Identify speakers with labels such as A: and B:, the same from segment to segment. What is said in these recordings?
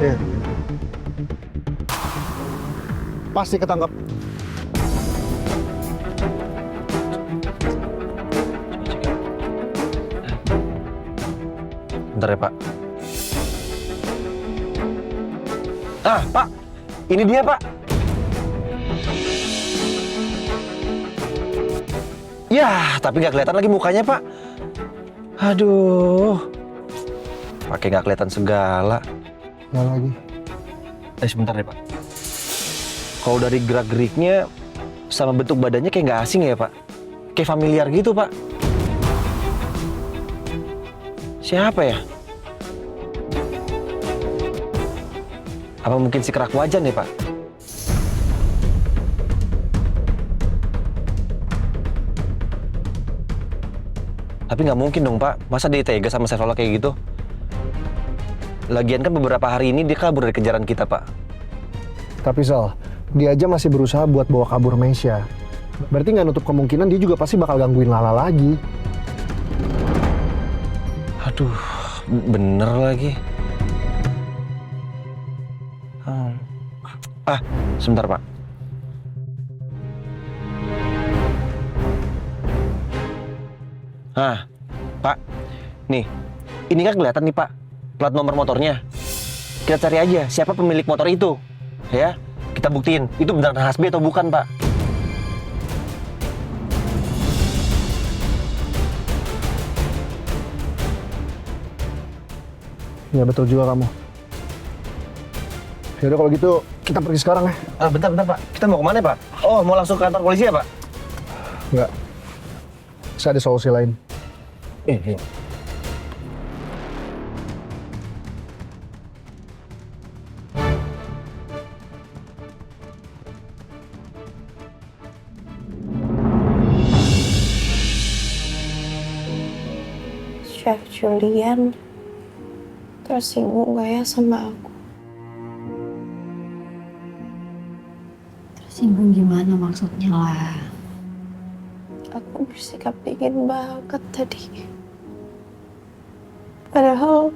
A: Iya. Pasti ketangkap.
B: Bentar ya, Pak. Ah, Pak. Ini dia, Pak. Ya, tapi nggak kelihatan lagi mukanya, Pak. Aduh. Pakai nggak kelihatan segala.
A: Nggak lagi.
B: Sebentar deh, Pak. Kalau dari gerak-geriknya sama bentuk badannya kayak nggak asing ya, Pak. Kayak familiar gitu, Pak. Siapa ya? Apa mungkin si kerak wajan ya, Pak? Tapi nggak mungkin dong, Pak. Masa dia tega sama Saifola kayak gitu? Lagian kan beberapa hari ini dia kabur dari kejaran kita, Pak.
A: Tapi Sal, dia aja masih berusaha buat bawa kabur Meisha. Berarti nggak nutup kemungkinan dia juga pasti bakal gangguin Lala lagi.
B: Aduh, bener lagi. Sebentar, Pak. Pak. Nih, ini kan kelihatan nih, Pak. Plat nomor motornya. Kita cari aja siapa pemilik motor itu. Ya, kita buktiin itu beneran Hasbi atau bukan, Pak.
A: Ya betul juga kamu. Yaudah kalau gitu kita pergi sekarang ya.
B: Bentar, Pak. Kita mau kemana, Pak? Oh, mau langsung ke kantor polisi ya, Pak?
A: Enggak. Saya ada solusi lain.
B: Iya.
C: Chef Julian tersinggung gak ya sama aku?
D: Tersinggung gimana maksudnya lah?
C: Aku bersikap dingin banget tadi. Padahal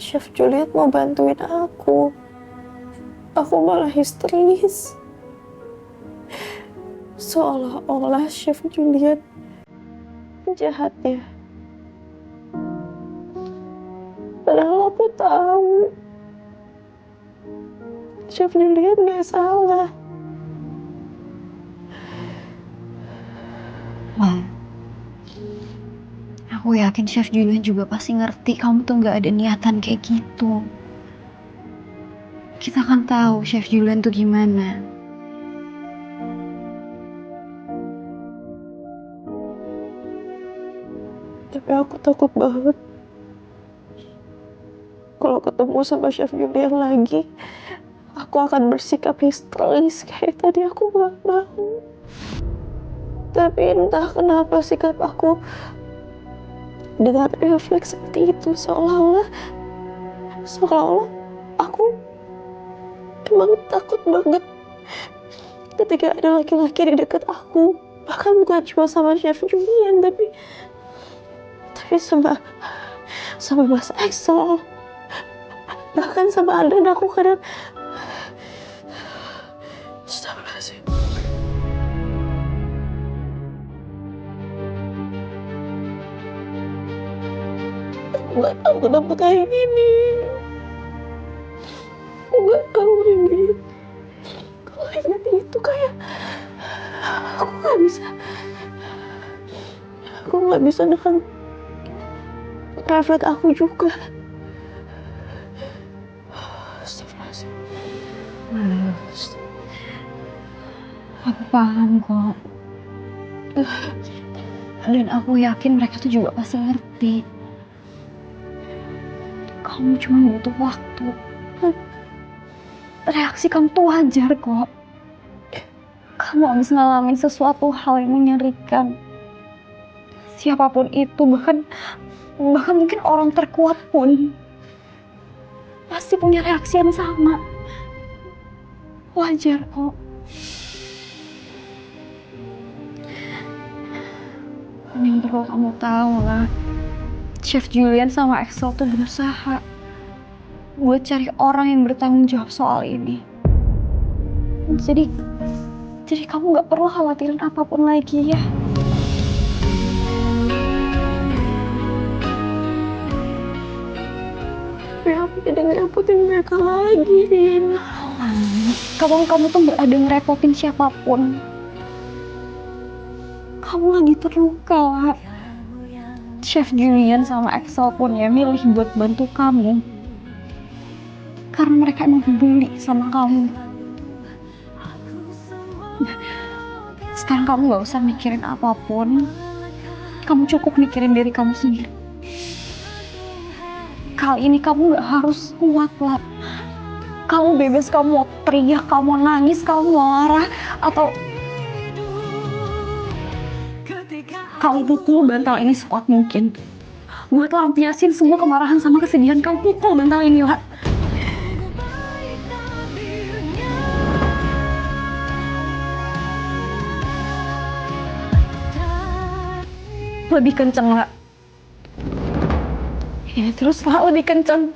C: Chef Julian mau bantuin aku. Aku malah histeris. Seolah-olah Chef Julian jahatnya. Padahal aku tahu Chef Julian gak salah.
D: Wah, aku yakin Chef Julian juga pasti ngerti kamu tuh gak ada niatan kayak gitu. Kita kan tahu Chef Julian tuh gimana.
C: Tapi aku takut banget kalau ketemu sama Chef Julian lagi, aku akan bersikap histeris kayak tadi. Aku gak mau. Tapi entah kenapa sikap aku dengan refleks seperti itu, seolah-olah aku emang takut banget ketika ada laki-laki di dekat aku. Bahkan bukan cuma sama Chef Julian, tapi sama Mas Axel, bahkan sama Anda. Aku kadang astagfirullahaladzim. Aku gak tahu kenapa kayak gini. Aku gak tahu ini. Kalau ingat itu kayak aku gak bisa nahan refleks aku juga. Astagfirullahaladzim.
D: Aku paham kok. Dan aku yakin mereka tuh juga pasti ngerti. Kamu cuma butuh waktu. Reaksi kamu tuh wajar kok. Kamu habis ngalamin sesuatu hal yang menyerikan. Siapapun itu, bahkan mungkin orang terkuat pun pasti punya reaksi yang sama. Wajar kok. Yang perlu kamu tahu lah, Chef Julian sama Axel tuh berusaha buat cari orang yang bertanggung jawab soal ini. Jadi kamu gak perlu khawatirin apapun lagi ya.
C: Tapi aku jadi ngerepotin mereka lagi, Rin.
D: Kamu tuh gak ada ngerepotin siapapun. Kamu lagi terluka lah. Chef Julian sama Axel pun ya milih buat bantu kamu. Karena mereka emang peduli sama kamu. Sekarang kamu gak usah mikirin apapun. Kamu cukup mikirin diri kamu sendiri. Kali ini kamu gak harus kuat lah. Kamu bebas, kamu mau teriak, kamu mau nangis, kamu mau marah, atau kamu pukul bantal ini sekuat mungkin. Buat lampiasin semua kemarahan sama kesedihan, kamu pukul bantal ini, Wak. Lebih kenceng, Wak. Ya, terus Wak, lebih kenceng.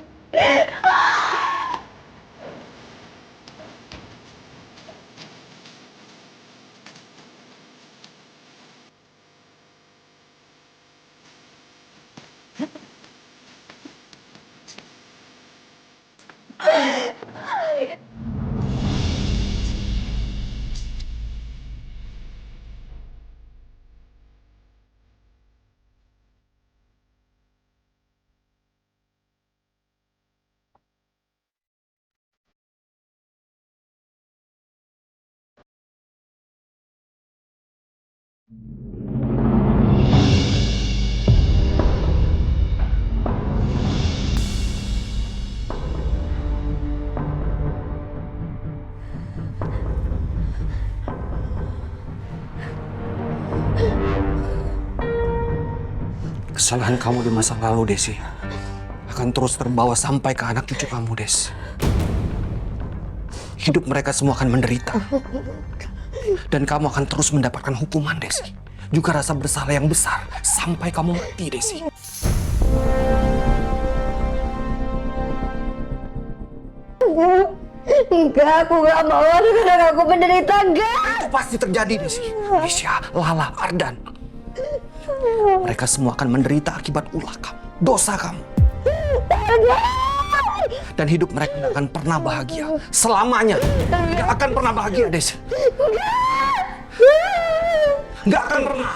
E: Kesalahan kamu di masa lalu, Desi, akan terus terbawa sampai ke anak cucu kamu, Des. Hidup mereka semua akan menderita. Dan kamu akan terus mendapatkan hukuman, Desi. Juga rasa bersalah yang besar sampai kamu mati, Desi.
C: Enggak, aku gak mau anak aku menderita, enggak.
E: Itu pasti terjadi, Desi. Isya, Lala, Ardan. Mereka semua akan menderita akibat ulah kamu, dosa kamu. Dan hidup mereka gak akan pernah bahagia. Selamanya. Gak akan pernah bahagia, Desi. Gak akan pernah.